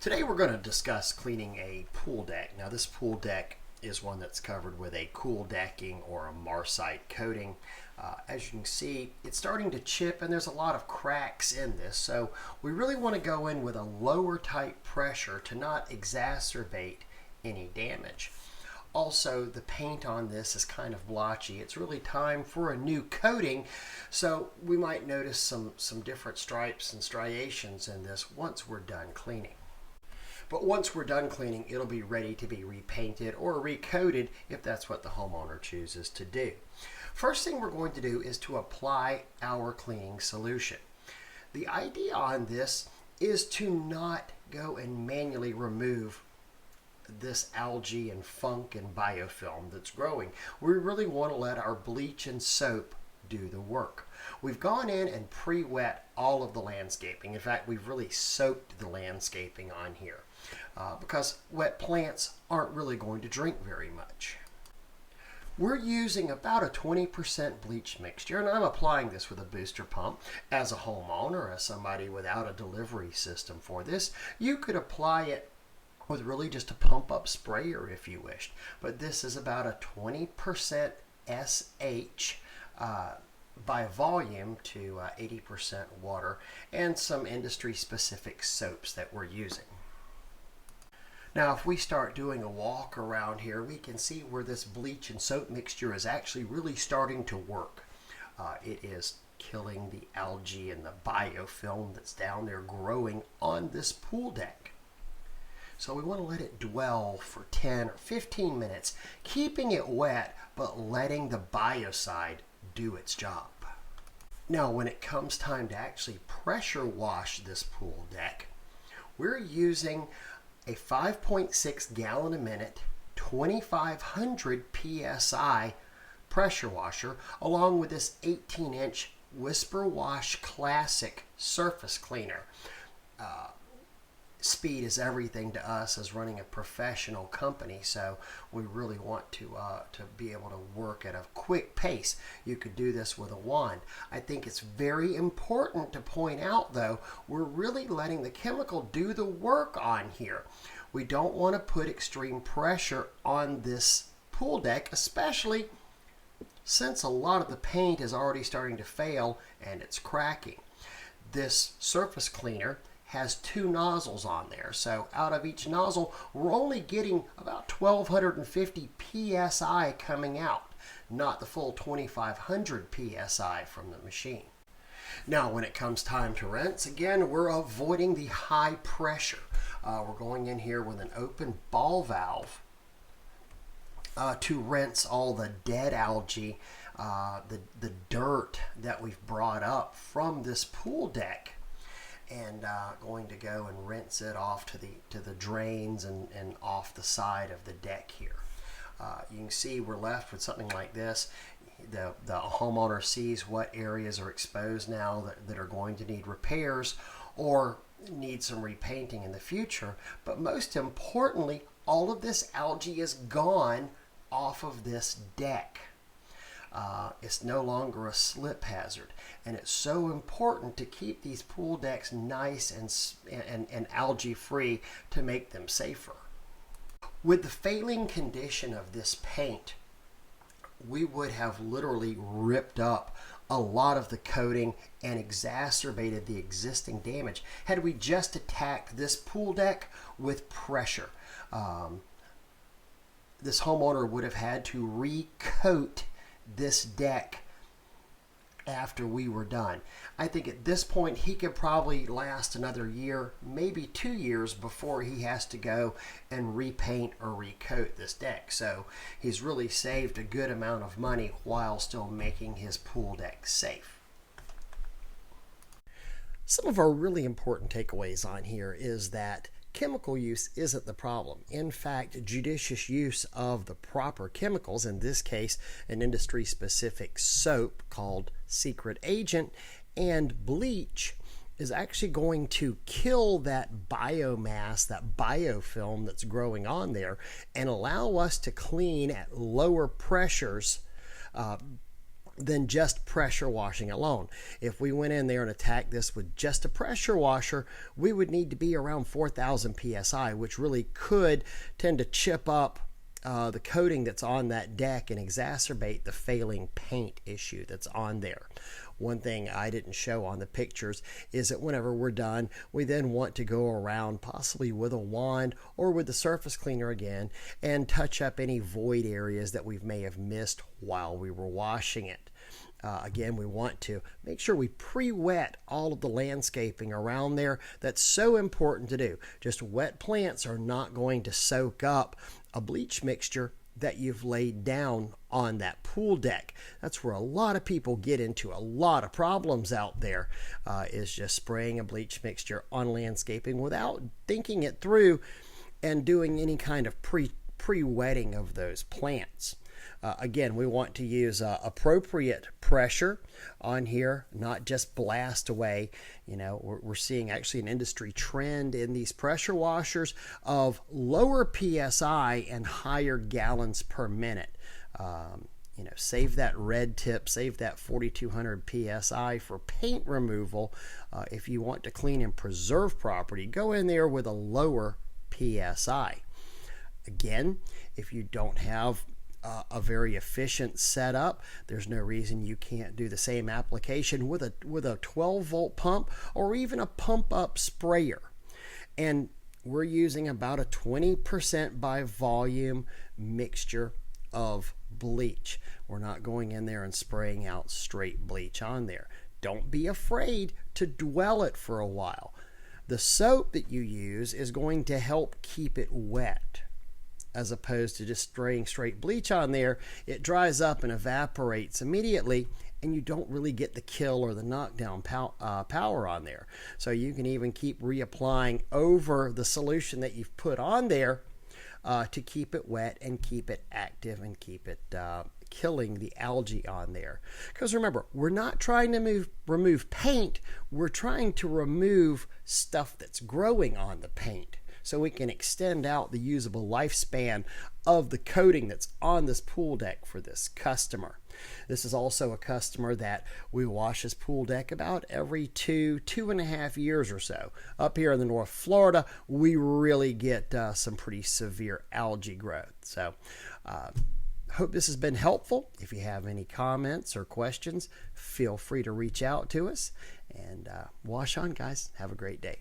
Today we're going to discuss cleaning a pool deck. Now this pool deck is one that's covered with a cool decking or a marcite coating. As you can see, it's starting to chip and there's a lot of cracks in this, so we really want to go in with a lower type pressure to not exacerbate any damage. Also, the paint on this is kind of blotchy. It's really time for a new coating, so we might notice some different stripes and striations in this once we're done cleaning. But once we're done cleaning, it'll be ready to be repainted or recoated if that's what the homeowner chooses to do. First thing we're going to do is to apply our cleaning solution. The idea on this is to not go and manually remove this algae and funk and biofilm that's growing. We really want to let our bleach and soap do the work. We've gone in and pre-wet all of the landscaping. In fact, we've really soaked the landscaping on here because wet plants aren't really going to drink very much. We're using about a 20% bleach mixture, and I'm applying this with a booster pump. As a homeowner, as somebody without a delivery system for this, you could apply it with really just a pump up sprayer if you wished. But this is about a 20% SH by volume to 80% water, and some industry specific soaps that we're using. Now if we start doing a walk around here, we can see where this bleach and soap mixture is actually really starting to work. It is killing the algae and the biofilm that's down there growing on this pool deck. So we want to let it dwell for 10 or 15 minutes, keeping it wet but letting the biocide do its job. Now when it comes time to actually pressure wash this pool deck, we're using a 5.6 gallon a minute 2500 psi pressure washer along with this 18-inch Whisper Wash Classic surface cleaner. Speed is everything to us as running a professional company, so we really want to be able to work at a quick pace. You could do this with a wand. I think it's very important to point out, though, we're really letting the chemical do the work on here. We don't want to put extreme pressure on this pool deck, especially since a lot of the paint is already starting to fail and it's cracking. This surface cleaner has 2 nozzles on there, so out of each nozzle we're only getting about 1250 psi coming out, not the full 2500 psi from the machine. Now when it comes time to rinse, again we're avoiding the high pressure. We're going in here with an open ball valve to rinse all the dead algae, the dirt that we've brought up from this pool deck, and going to go and rinse it off to the drains and off the side of the deck here. You can see we're left with something like this. The homeowner sees what areas are exposed now that are going to need repairs or need some repainting in the future. But most importantly, all of this algae is gone off of this deck. It's no longer a slip hazard, and it's so important to keep these pool decks nice and algae free to make them safer. With the failing condition of this paint, we would have literally ripped up a lot of the coating and exacerbated the existing damage had we just attacked this pool deck with pressure. This homeowner would have had to recoat this deck after we were done. I think at this point he could probably last another year, maybe 2 years before he has to go and repaint or recoat this deck. So he's really saved a good amount of money while still making his pool deck safe. Some of our really important takeaways on here is that chemical use isn't the problem. In fact, judicious use of the proper chemicals, in this case an industry-specific soap called Secret Agent, and bleach, is actually going to kill that biomass, that biofilm that's growing on there, and allow us to clean at lower pressures than just pressure washing alone. If we went in there and attacked this with just a pressure washer, we would need to be around 4,000 psi, which really could tend to chip up the coating that's on that deck and exacerbate the failing paint issue that's on there. One thing I didn't show on the pictures is that whenever we're done, we then want to go around possibly with a wand or with the surface cleaner again and touch up any void areas that we may have missed while we were washing it. Again, we want to make sure we pre-wet all of the landscaping around there. That's so important to do. Just wet plants are not going to soak up a bleach mixture that you've laid down on that pool deck. That's where a lot of people get into a lot of problems out there, is just spraying a bleach mixture on landscaping without thinking it through and doing any kind of pre-wetting of those plants. Again, we want to use appropriate pressure on here, not just blast away. You know, we're seeing actually an industry trend in these pressure washers of lower PSI and higher gallons per minute. You know, save that red tip, save that 4,200 PSI for paint removal. If you want to clean and preserve property, go in there with a lower PSI. Again, if you don't have a very efficient setup, there's no reason you can't do the same application with a 12 volt pump or even a pump up sprayer. And we're using about a 20% by volume mixture of bleach. We're not going in there and spraying out straight bleach on there. Don't be afraid to dwell it for a while. The soap that you use is going to help keep it wet, as opposed to just spraying straight bleach on there. It dries up and evaporates immediately, and you don't really get the kill or the knockdown power on there. So you can even keep reapplying over the solution that you've put on there to keep it wet and keep it active and keep it killing the algae on there. Because remember, we're not trying to remove paint, we're trying to remove stuff that's growing on the paint, so we can extend out the usable lifespan of the coating that's on this pool deck for this customer. This is also a customer that we wash his pool deck about every 2.5 years or so. Up here in the North Florida, we really get some pretty severe algae growth. So hope this has been helpful. If you have any comments or questions, feel free to reach out to us. And wash on, guys. Have a great day.